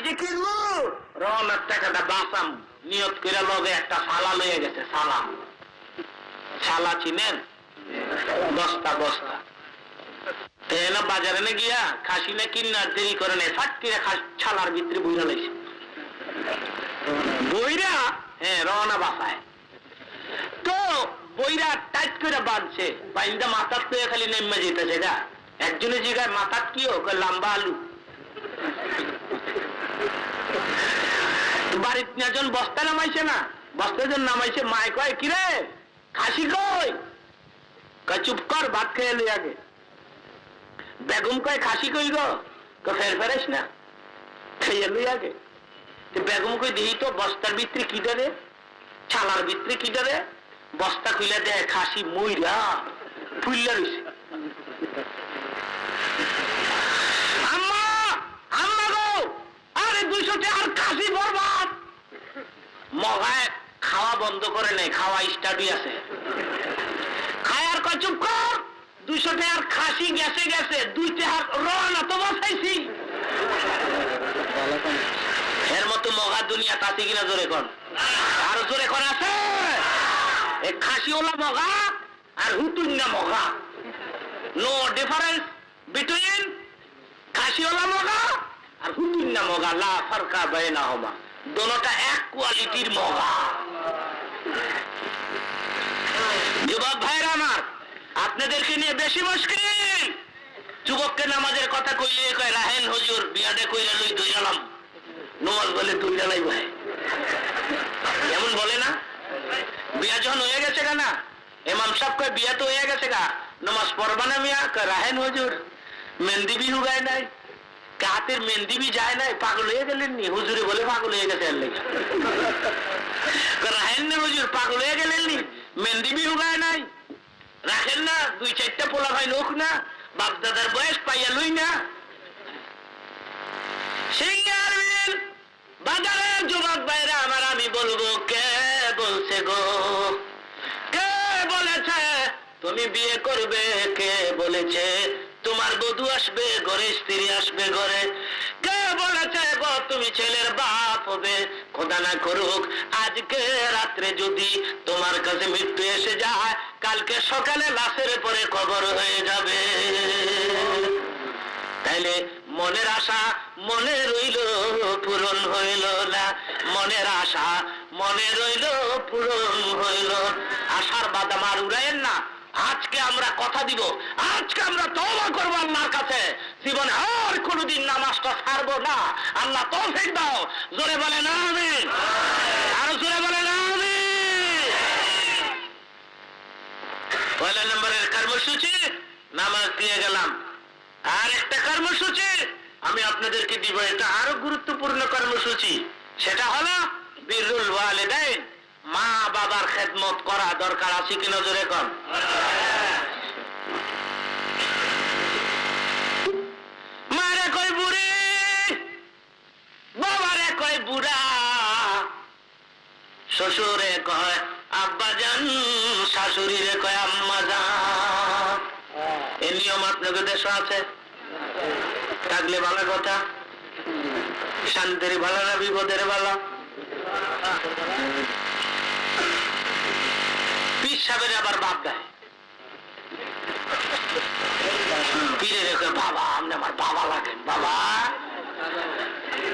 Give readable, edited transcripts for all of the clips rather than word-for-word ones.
কাশি কিনবো, রওনার টাকাটা বাঁচাম নিয়ত করে লগে একটা সালা লয়ে গেছে। সালা শালা চিনেন? বস্তা বস্তা না বাজারে না গিয়া খাসি না কিনার দেরি করে নেই, ফাটকিরা ছালার ভিতরে বইরা লাইছে। বইরা হ্যাঁ রওনা বাসায় তো বইরা টাইট করে বাঁধছে, বাইন্দা মাথার পেয়ে খালি নেমে যেতেছে। এটা একজনে জিগায় মাথার কি হোক, লম্বা আলু। বাড়িতে একজন বস্তা নামাইছে না, বস্তা জন নামাইছে, মায় কয় কিরে খাসি কই? চুপ কর, ভাত খেয়ে লই আগে। বেগম কয় খাসি কই গো? ফের ফেরাস না, খেয়ে লই আগে। বেগম কই দিই তো বস্তার ভিতরে কি ধরে, ছালার ভিতরে কি ধরে। বস্তা খুলে দেয়, খাসি মইরা ফুললা রইছে। আম্মা আম্মা গো, আরে 200 টাকার খাসি বরবাদ। মগায় খাওয়া বন্ধ করে নেই, খাওয়া স্টার্টই আছে। খায়ার কয় চুপ কর, 200 টাকার খাসি গেছে গেছে, 2 টাকার রওনা তো বাঁচাইছি। এর মতো মগা দুনিয়াতে আছে কিনা জোরে কর, আরো জোরে কর আছে। এই খাসিওয়ালা মগা আর হুতুন্না মগা, নো ডিফারেন্স বিটুইন খাসিওয়ালা মগা আর হুতুন্না মগা, লা ফারকা বাইনাহুমা, দোনোটা এক কোয়ালিটির মগা। যুবক ভাইরা আমার, আপনাদেরকে নিয়ে বেশি মুশকিল। যুবককে নামাজের কথা কইলে কয় রাহেন হুজুর বিয়াদে কইরা লই দইরালাম, নমাজ বলে দইরালাই ভাই, এমন বলে না? বিয়া যখন হয়ে গেছে গা না, ইমাম সাহেব কয় বিয়া তো হয়ে গেছে গা, নমাজ পড়বা না মিয়া? কয় রাহেন হুজুর মেহেন্দি বি হুগায় নাই, হাতের মেহেন্দি বি যায় নাই, পাগল হয়ে গেলেন নি? হুজুরে বলে পাগল হয়ে গেছে। রাহেন না হুজুর পাগল হয়ে গেলেন নি? মেহেন্দি বি হুগায় নাই, রাখেন না 2-4টা পোলা ভাই লোক না, বাপ দাদার বয়স পাইয়া লই না। সিঙ্গার বিল বাজারের যুবক ভাইরা আমার, আমি বলবো কে বলছে গো, কে বলেছে তুমি বিয়ে করবে? কে বলেছে তোমার বধূ আসবে ঘরে, স্ত্রী আসবে ঘরে? কে বলেছে গো তুমি ছেলের বাপ হবে? খোদা না করুক আজকে রাত্রে যদি তোমার কাছে মৃত্যু এসে যায়, কালকে সকালে লাশের পরে কবর হয়ে যাবে। তাইলে মনের আশা মনে রইল পূরণ হইল না, মনের আশা মনে রইল পূরণ হইল। আশার বাদাম আর উড়াইয়েন না। আজকে আমরা কথা দিব, আজকে আমরা তওবা করবো আল্লাহর কাছে, জীবনে আর কোনোদিন নামাজটা ছাড়বো না। আল্লাহ তৌফিক দাও। জোরে বলেন আমিন, আরো জোরে বলেন আমিন। পয়লা নম্বরের কর্মসূচি নামাজ দিয়ে গেলাম। আর একটা কর্মসূচি আমি আপনাদেরকে দিব, এটা আরো গুরুত্বপূর্ণ কর্মসূচি। সেটা হলো বিররুল ওয়ালিদাইন, মা বাবার খেদমত করা দরকার আছে কিনা জোরে কর। মারে কই বুড়ি, বাবারে কই বুড়া, শ্বশুরে কয় আব্বা জান, শাশুড়িরে কয় আম্মা জান। এই নিয়ম আপনাদের দেশে আছে? থাকলে ভালো কথা। শান্তির ভালো না বিপদের ভালো? পীর সাহেবের আবার বাপ দেয়, পীরে রেখে বাবা, আপনি আমার বাবা লাগেন, বাবা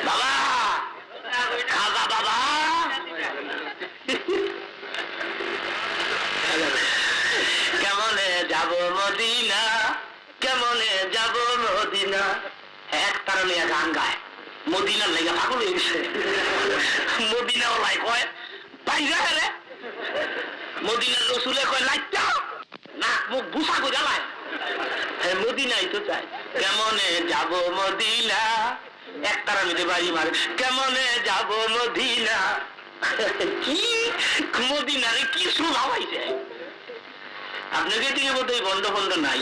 বাবা খাজা বাবা। কেমনে যাব মদিনা, কেমনে যাব মদিনা। এক তারা গান গায়, মদিনার লেগে পাগল হয়ে গেছে। মদিনাও লাই কয় বাইরে রে, মদিনার রসুলে কয় লাইটা নাক মুখ বুসা করে লাই, মদিনাই তো চাই। কেমনে যাব মদিনা, এক তারা মিলে বাড়ি মারে, কেমনে যাব মদিনা। কি মদিনারে কি শোনা হয়েছে? আপনাকে দিকে বোধহয় বন্ধ বন্ধ নাই,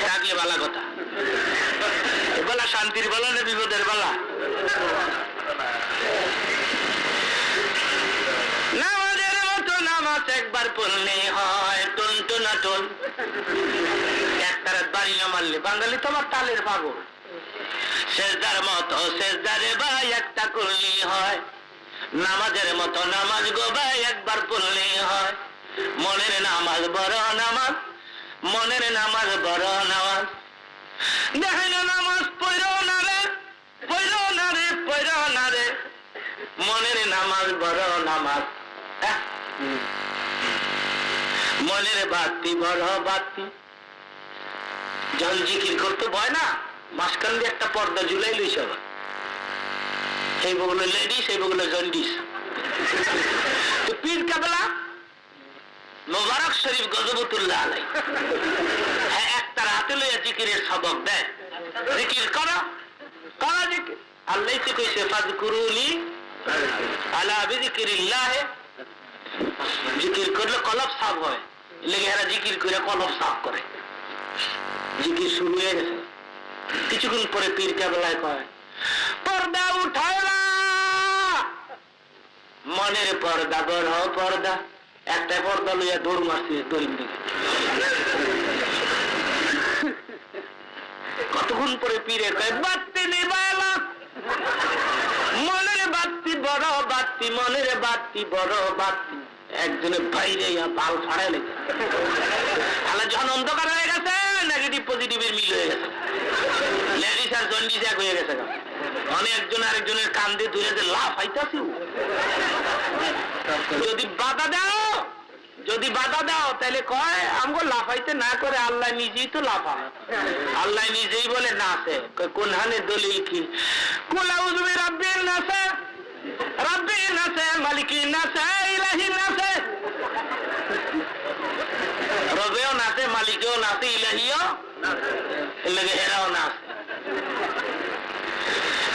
থাকলে বালা কথা। বলা শান্তির বেলা না বিপদের বেলা? নামাজের মতো নামাজ একবার পড়লে হয় টুন টুনা টুন। এক তারাত বাড়ি না মারলে বাঙালি তোমার তালের পাগল। সেজদার মতো সেজদা রে ভাই একটা করলেই হয়, নামাজের মতো নামাজ গো ভাই একবার পড়লেই হয়। মনের নামাজ বড় নামাজ, মনের নামাজ বড় নামাজ। দেখেন নামাজ পড়ো না রে, পড়ো না রে, পড়ো না রে, মনের নামাজ বড় নামাজ। মনের বাতি বড় বাতি। যখন জিকির করতে ভয় না, মাঝখান দিয়ে একটা পর্দা ঝুলাই লইস, সেই বগুলো লেডিস, এই বগুলো জন্ডিস। তো পীর কাবলা মোবারক শরীফ গজবতুল্লাহ আলাই, হ্যাঁ একটা হাতে লইয়া জিকিরের সবক দেয়, জিকির করো, করা জিকির। আল্লাহ তো কইছে ফাযকুরুনি আলা বিযিকরিল্লাহ, জিকির করলে কলব সাফ হয়, লেগে এরা জিকির করে কলব সাফ করে। জিকির শুরু হয়ে গেছে, কিছুক্ষণ পরে পীর কাবলায় কয় পর্দা উঠায় না, মনের পর্দা বড় পর্দা। একটা পর্দা লইয়া দৌড় মারছে দড়ির দিকে। কতক্ষণ পরে পীরে কয় বাতি নিবাইলা, মনের বাতি বড় বাতি, মনের বাতি বড় বাতি। একজনের বাইরে পাল ফাড়াই লেগে তাহলে যখন অন্ধকার হয়ে গেছে, নেগেটিভ পজিটিভের মিল হয়ে গেছে, লেডিস আর জন্ডিস এক হয়ে গেছে। অনেকজন আরেকজনের কান দিয়ে ধরে যে লাফ আইতাছে। যদি বাধা দাও, যদি বাধা দাও তাহলে কয় আমগো লাফাইতে না করে আল্লাহ নিজেই তো লাফায়। আল্লাহ নিজেই বলে নাচে, কোন হানে দলিল কি? কুল আউযু বিরাব্বিন নাস, রাব্বিন নাস, মালিকিন নাস, ইলাহিন নাস। রবেও নাচে, মালিকেও নাচে, ইলাহিও লাগে, হেরাও নাচে।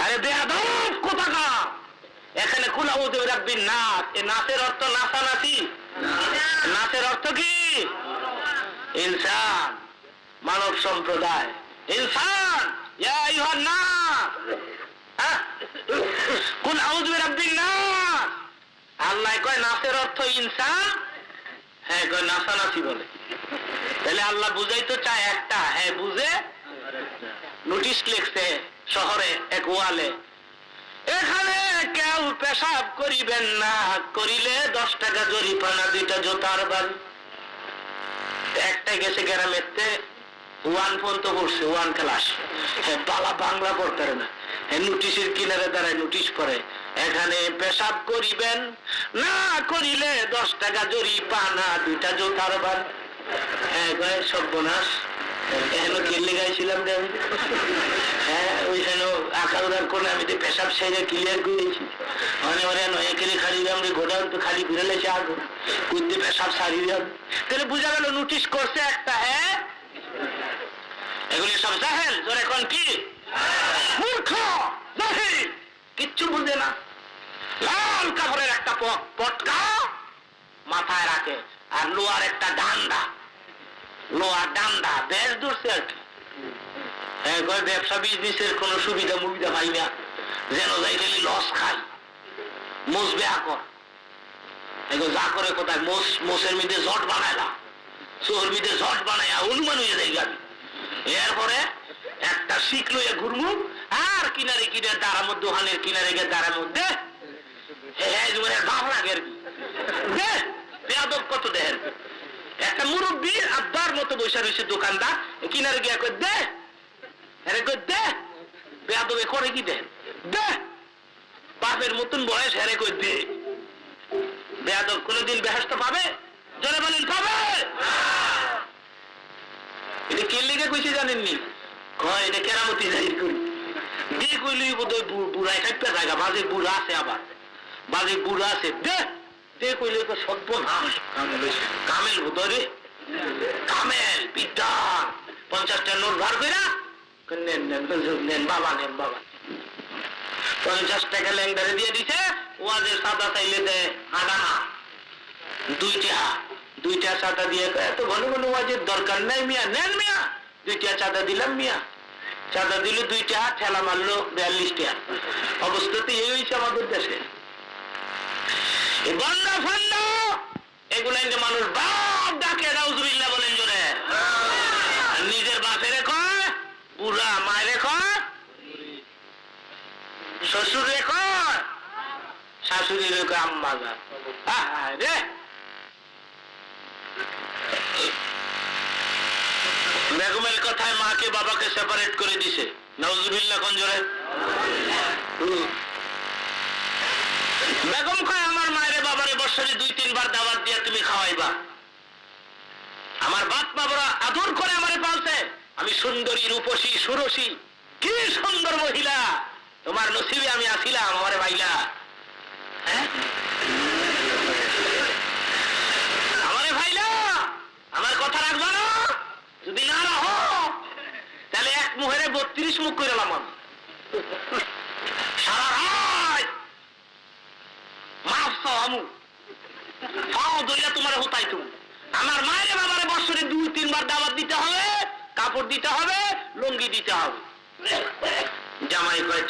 আরে বেয়াদব কোথাকার, এখানে কুল আউযু বিরাব্বিন নাস, এই নাচের অর্থ নাচানাচি। নাচের অর্থ কি? ইনসান, মানব সম্প্রদায়, ইনসান। ইয়া আইয়ুহান নাস, কুল আউযু বিরাব্বিন নাস। আল্লাহ কয় নাচের অর্থ ইনসান, হ্যাঁ কয় নাচানাচি বলে। তাহলে আল্লাহ বুঝাইতে চায় একটা, হ্যাঁ বুঝে নোটিশ লিখছে শহরে এক ওয়ালে, এখানে কেউ পেশাব করিবেন না, করিলে 10 টাকা জরিমানা, 2টা জোতার বাড়ি। একটা গেছে গ্রামেতে 1 পর্যন্ত পড়ছে, 1 ক্লাস, বালা বাংলা পড়তে না, নোটিশের কিনারে দাঁড়ায় নোটিশ করে, এখানে পেশাব করিবেন না, করিলে 10 টাকা জরিমানা, 2টা জোতার বাড়ি। হ্যাঁ কয় সর্বনাশ, এখানে কিনলে গাইছিলাম রে আমি, হ্যাঁ ওইখানে আকাউদার করে আমি তো পেশাব সাইডে ক্লিয়ার করেছি, মানে ওরা নয় এখানে খালি আমরা গোডাউন তো খালি ঘুরে লেছে আগে কুদ্দি পেশাব সারিয়ে যাবে। তাহলে বোঝা গেল নোটিশ করছে একটা, হ্যাঁ এগুলি সব জাহেল। তোর এখন কি মূর্খ জাহিল, কিচ্ছু বুঝে না। লাল কাপড়ের একটা পটকা মাথায় রাখে, আর লোহার একটা ডান্ডা, লোহার ডান্ডা বেশ দূরছে আর কি। হ্যাঁ ব্যবসা বিজনেসের কোন সুবিধা মুবিধা পাই না, যেন যাই গেলে লস খাই, মোষ বেয়া কর, যা করে কোথায় মোষের মধ্যে জট বানাইলা, চোর মধ্যে জট বানাইয়া অনুমান হয়ে যায় গাড়ি। এরপরে একটা শিখ লইয়া ঘুরমু, আর কিনারে কিনারে দাঁড়ার মধ্যে, ওখানের কিনারে গিয়ে দাঁড়ার মধ্যে ভাব লাগে আর কি। বেয়াদব কত দেন, একটা মুরব্বী আব্বার মতো বসে রয়েছে দোকানদার, কিনারে গিয়া কই দে, আরে কই দে, বেয়াদবে করে কি দেন দে, বাপের মতন বয়স, হেরে কই দে। বেয়াদব কোনদিন বেহেশত পাবে? জোরে বলেন পাবে? এটা কে লিগে কইছে জানেননি? কয় এটা কেরামতি জাহির করি দিয়ে কইলি বোধহয় বুড়ায় কাটতে জায়গা, বাজে বুড়া আছে, আবার বাজে বুড়া আছে, দে দে কইলে সর্বনাশ। কামেল বোধরে, কামেল বিদ্যান 50টা নোট বার করে নেন বাবা, নেন বাবা। 50 টাকা ল্যাংডারে দিয়ে দিছে, ওয়াজের সাদা চাইলে দেয় আনা 2টা চাঁদা দিয়ে, এত ঘন ঘন ওয়াজের দরকার নাই মিয়া, নেন মিয়া। 2টা চাঁদা দিলাম মিয়া, চাঁদা দিল 2টা, ঠেলা মারলো 42 টাকা। অবস্থাতে এই হয়েছে আমাদের দেশে। বন্ডা ফন্ড এগুলো মানুষ বাপ ডাকে, নাউজুবিল্লাহ বলেন জোরে। নিজের বাপেরে কয়, বুড়া মায়েরে কয়, শ্বশুর রে কয়, শাশুড়ি রে কয় আম্মা যা। রে বেগমের কথায় মাকে বাবাকে সেপারেট করে দিছে। নাউজুবিল্লাহ কঞ্জরে। বেগম কয় আমার মায়ের বাবারে বছরে 2-3 বার দাওয়াত দিয়া তুমি খাওয়াইবা। আমার বাপ বাবারা আদর করে আমারে পালছে। আমি সুন্দরী, রূপসী, সুরসী, কি সুন্দর মহিলা, তোমার নসিবে আমি আসিলাম, আমারে ভাইলা। আমারে ভাইলা, আমার কথা রাখবা না? যদি না রাখো তাহলে এক মুহেরে 32 মুখ করে এলাম আমি। সারা রাত মাফ চাও আমু, পাও দইয়া তোমার হতাই তুমি। আমার মায়ের বাবারে বছরে 2-3 বার দাওয়াত দিতে হবে, কাপড় দিতে হবে, লুঙ্গি দিতে হবে। জামাই কয়